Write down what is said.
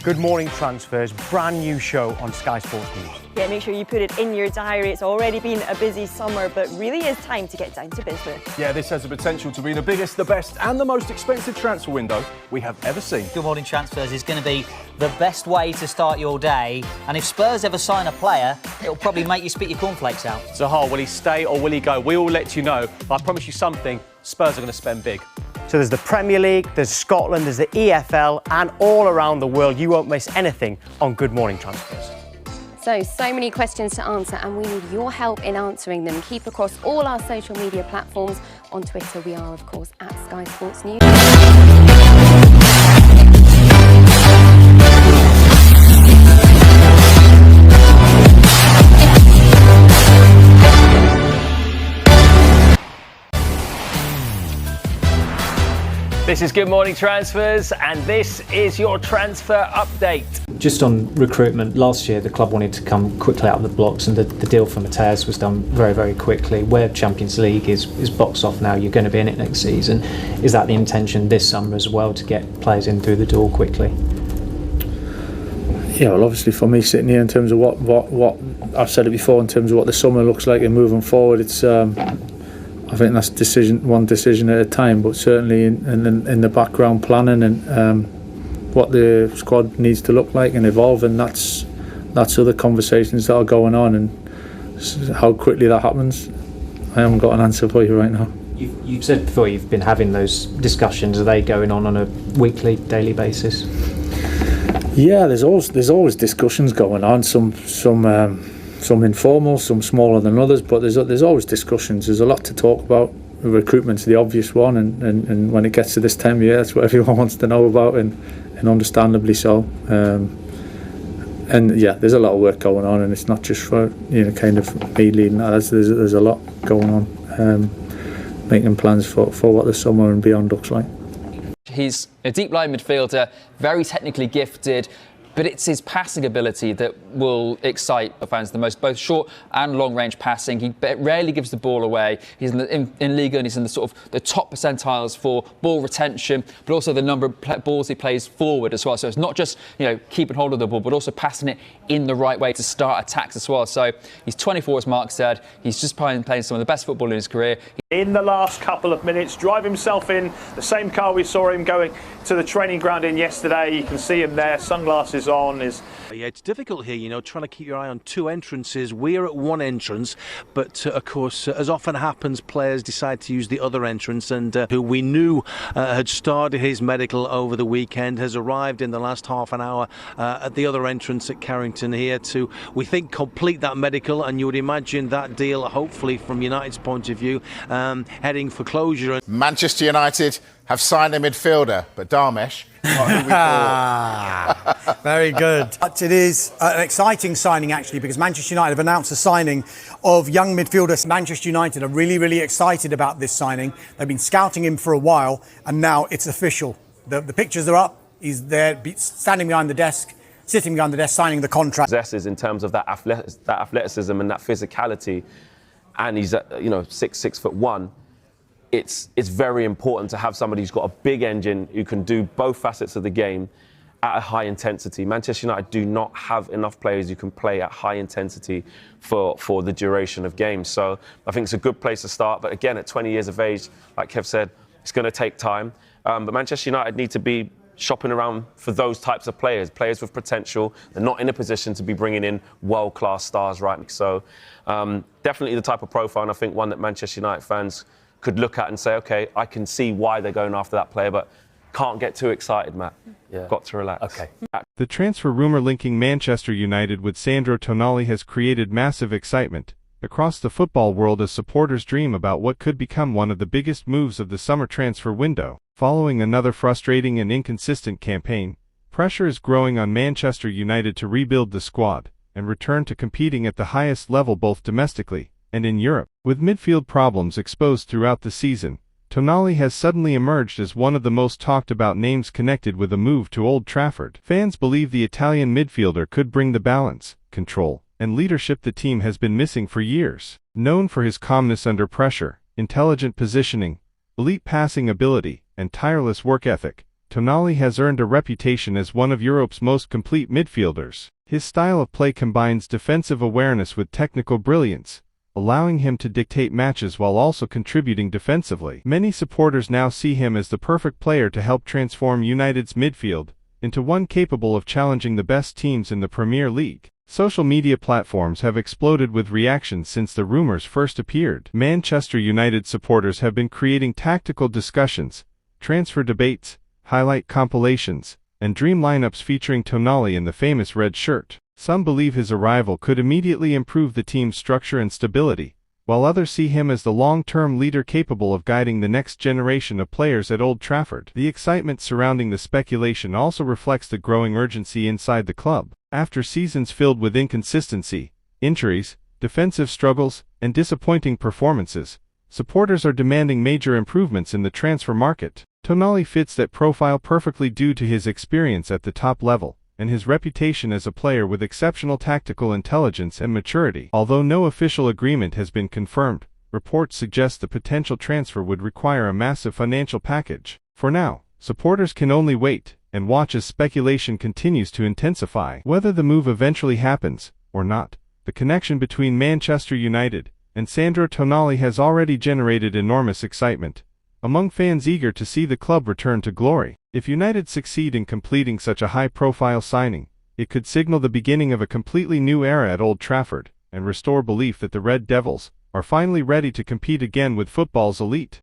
Good Morning Transfers, brand new show on Sky Sports News. Yeah, make sure you put it in your diary. It's already been a busy summer, but really is time to get down to business. Yeah, this has the potential to be the biggest, the best and the most expensive transfer window we have ever seen. Good Morning Transfers is going to be the best way to start your day. And if Spurs ever sign a player, it'll probably make you spit your cornflakes out. Zaha, will he stay or will he go? We will let you know. But I promise you something, Spurs are going to spend big. So there's the Premier League, there's Scotland, there's the EFL, and all around the world. You won't miss anything on Good Morning Transfers. So many questions to answer, and we need your help in answering them. Keep across all our social media platforms. On Twitter, we are, of course, at Sky Sports News. This is Good Morning Transfers, and this is your transfer update. Just on recruitment, last year the club wanted to come quickly out of the blocks, and the deal for Mateus was done very, very quickly. Where Champions League is boxed off now, you're going to be in it next season. Is that the intention this summer as well, to get players in through the door quickly? Yeah, well, obviously for me sitting here, in terms of what I've said it before, in terms of what the summer looks like and moving forward, it's I think that's one decision at a time, but certainly in the background planning and what the squad needs to look like and evolve, and that's other conversations that are going on, and how quickly that happens, I haven't got an answer for you right now. You've said before you've been having those discussions. Are they going on a weekly, daily basis? Yeah, there's always discussions going on. Some informal, some smaller than others, but there's always discussions. There's a lot to talk about. Recruitment's the obvious one, and when it gets to this time of year, that's what everyone wants to know about, and understandably so. And yeah, there's a lot of work going on, and it's not just for kind of me leading that. There's a lot going on, making plans for what the summer and beyond looks like. He's a deep line midfielder, very technically gifted, but it's his passing ability that will excite the fans the most, both short and long-range passing. He rarely gives the ball away. He's in Liga, and he's in the sort of the top percentiles for ball retention, but also the number of balls he plays forward as well. So it's not just keeping hold of the ball, but also passing it in the right way to start attacks as well. So he's 24, as Mark said. He's just playing some of the best football in his career. In the last couple of minutes, drive himself in the same car we saw him going to the training ground in yesterday. You can see him there, sunglasses on. Yeah, it's difficult here, trying to keep your eye on two entrances. We're at one entrance, but of course, as often happens, players decide to use the other entrance, and who we knew had started his medical over the weekend has arrived in the last half an hour at the other entrance at Carrington here to, we think, complete that medical. And you would imagine that deal, hopefully from United's point of view, heading for closure. Manchester United have signed a midfielder, but Darmesh, not who we thought. Very good. But it is an exciting signing, actually, because Manchester United have announced the signing of young midfielder. Manchester United are really, really excited about this signing. They've been scouting him for a while, and now it's official. The pictures are up. He's there, standing behind the desk, sitting behind the desk, signing the contract. Possesses in terms of that athleticism and that physicality, and he's 6'1". It's very important to have somebody who's got a big engine, who can do both facets of the game at a high intensity. Manchester United do not have enough players who can play at high intensity for the duration of games. So I think it's a good place to start. But again, at 20 years of age, like Kev said, it's going to take time. But Manchester United need to be shopping around for those types of players with potential. They're not in a position to be bringing in world-class stars right now. So definitely the type of profile, and I think one that Manchester United fans could look at and say, OK, I can see why they're going after that player, but can't get too excited, Matt. Yeah. Got to relax. Okay. The transfer rumour linking Manchester United with Sandro Tonali has created massive excitement across the football world as supporters dream about what could become one of the biggest moves of the summer transfer window. Following another frustrating and inconsistent campaign, pressure is growing on Manchester United to rebuild the squad and return to competing at the highest level both domestically and in Europe. With midfield problems exposed throughout the season, Tonali has suddenly emerged as one of the most talked about names connected with a move to Old Trafford. Fans believe the Italian midfielder could bring the balance, control, and leadership the team has been missing for years. Known for his calmness under pressure, intelligent positioning, elite passing ability, and tireless work ethic, Tonali has earned a reputation as one of Europe's most complete midfielders. His style of play combines defensive awareness with technical brilliance, allowing him to dictate matches while also contributing defensively. Many supporters now see him as the perfect player to help transform United's midfield into one capable of challenging the best teams in the Premier League. Social media platforms have exploded with reactions since the rumors first appeared. Manchester United supporters have been creating tactical discussions, transfer debates, highlight compilations, and dream lineups featuring Tonali in the famous red shirt. Some believe his arrival could immediately improve the team's structure and stability, while others see him as the long-term leader capable of guiding the next generation of players at Old Trafford. The excitement surrounding the speculation also reflects the growing urgency inside the club. After seasons filled with inconsistency, injuries, defensive struggles, and disappointing performances, supporters are demanding major improvements in the transfer market. Tonali fits that profile perfectly due to his experience at the top level and his reputation as a player with exceptional tactical intelligence and maturity. Although no official agreement has been confirmed, reports suggest the potential transfer would require a massive financial package. For now, supporters can only wait and watch as speculation continues to intensify. Whether the move eventually happens or not, the connection between Manchester United and Sandro Tonali has already generated enormous excitement among fans eager to see the club return to glory. If United succeed in completing such a high-profile signing, it could signal the beginning of a completely new era at Old Trafford and restore belief that the Red Devils are finally ready to compete again with football's elite.